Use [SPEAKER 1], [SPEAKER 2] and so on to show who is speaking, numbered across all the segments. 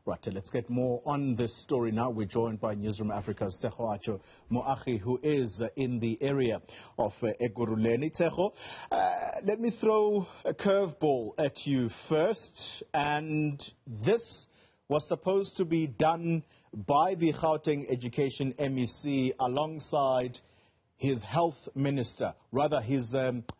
[SPEAKER 1] Right, let's get more on this story now. We're joined by Newzroom Afrika's Tshegohaco Moagi, who is in the area of Ekurhuleni. Tshegohaco, let me throw a curveball at you first. And this was supposed to be done by the Gauteng Education MEC alongside his health minister, rather his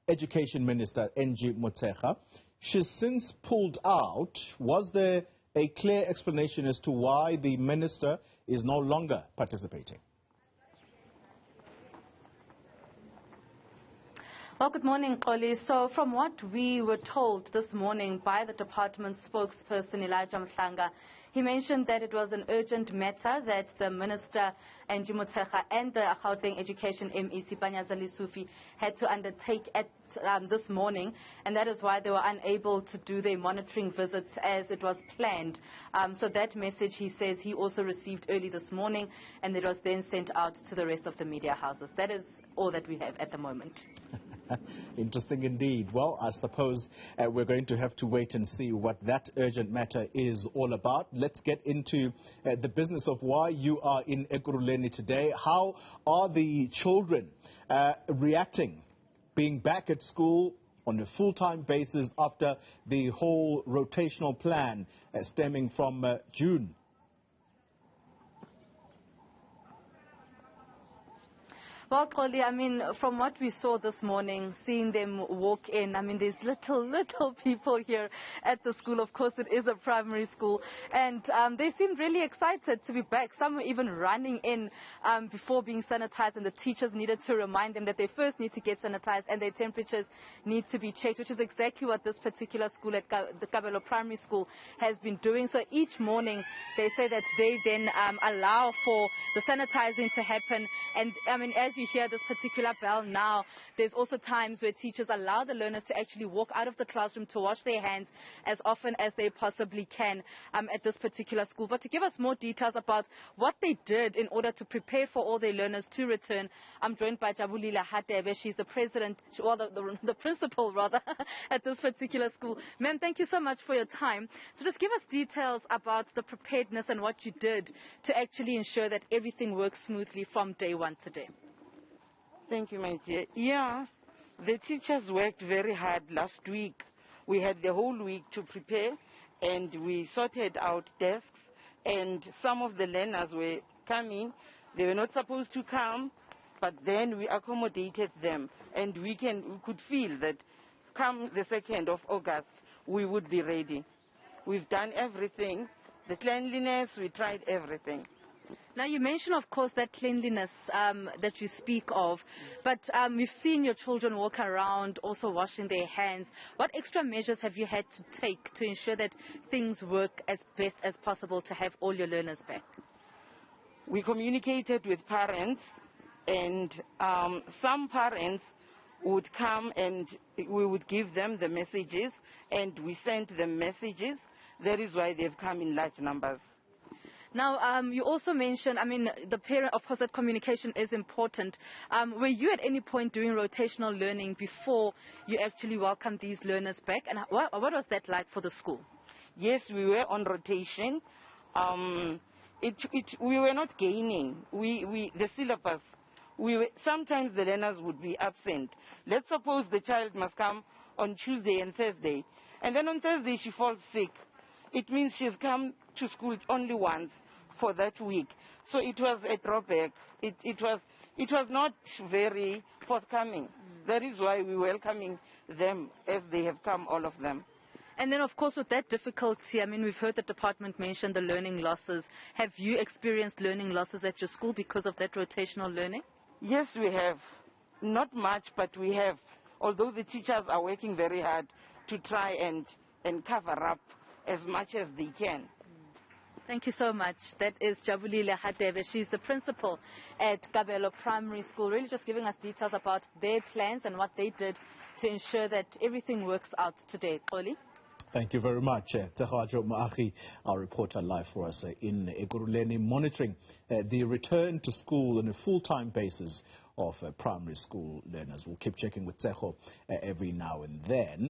[SPEAKER 1] education minister, NG Motshekga. She's since pulled out. Was there a clear explanation as to why the minister is no longer participating?
[SPEAKER 2] Well, good morning, Xoli. So from what we were told this morning by the department spokesperson, Elijah Mhlanga, he mentioned that it was an urgent matter that the minister, NG Motshekga, and the Gauteng Education MEC, Panyaza Lesufi, had to undertake at this morning, and that is why they were unable to do their monitoring visits as it was planned. So that message, he says, he also received early this morning, and it was then sent out to the rest of the media houses. That is all that we have at the moment.
[SPEAKER 1] Interesting indeed. Well, I suppose we're going to have to wait and see what that urgent matter is all about. Let's get into the business of why you are in Ekurhuleni today. How are the children reacting, being back at school on a full-time basis after the whole rotational plan stemming from June?
[SPEAKER 2] Well, Xoli, I mean, from what we saw this morning, seeing them walk in, I mean, there's little people here at the school. Of course, it is a primary school, and they seemed really excited to be back. Some were even running in before being sanitized, and the teachers needed to remind them that they first need to get sanitized and their temperatures need to be checked, which is exactly what this particular school at the Kabelo Primary School has been doing. So each morning, they say that they then allow for the sanitizing to happen, and I mean, as you hear this particular bell now, there's also times where teachers allow the learners to actually walk out of the classroom to wash their hands as often as they possibly can at this particular school. But to give us more details about what they did in order to prepare for all their learners to return, I'm joined by Tshegohaco Moagi. She's the president, or the principal rather, at this particular school. Ma'am, thank you so much for your time. So just give us details about the preparedness and what you did to actually ensure that everything works smoothly from day one today.
[SPEAKER 3] Thank you, my dear. Yeah, the teachers worked very hard last week. We had the whole week to prepare, and we sorted out desks, and some of the learners were coming. They were not supposed to come, but then we accommodated them, and we could feel that come the 2nd of August, we would be ready. We've done everything. The cleanliness, we tried everything.
[SPEAKER 2] Now, you mentioned, of course, that cleanliness that you speak of, but we've seen your children walk around also washing their hands. What extra measures have you had to take to ensure that things work as best as possible to have all your learners back?
[SPEAKER 3] We communicated with parents, and some parents would come and we would give them the messages, and we sent them messages. That is why they've come in large numbers.
[SPEAKER 2] Now, you also mentioned, I mean, the parent, of course, that communication is important. Were you at any point doing rotational learning before you actually welcomed these learners back? And what was that like for the school?
[SPEAKER 3] Yes, we were on rotation. We were not gaining. The syllabus, sometimes the learners would be absent. Let's suppose the child must come on Tuesday and Thursday, and then on Thursday she falls sick. It means she's come to school only once for that week. So it was a drawback. It was not very forthcoming. That is why we're welcoming them as they have come, all of them.
[SPEAKER 2] And then, of course, with that difficulty, I mean, we've heard the department mention the learning losses. Have you experienced learning losses at your school because of that rotational learning?
[SPEAKER 3] Yes, we have. Not much, but we have. Although the teachers are working very hard to try and cover up as much as they can.
[SPEAKER 2] Thank you so much. That is Tshegohaco Moagi. She's the principal at Kabelo Primary School, really just giving us details about their plans and what they did to ensure that everything works out today. Xoli?
[SPEAKER 1] Thank you very much. Tshegohaco Moagi, our reporter live for us in Ekurhuleni, monitoring the return to school on a full-time basis of primary school learners. We'll keep checking with Tshegohaco every now and then.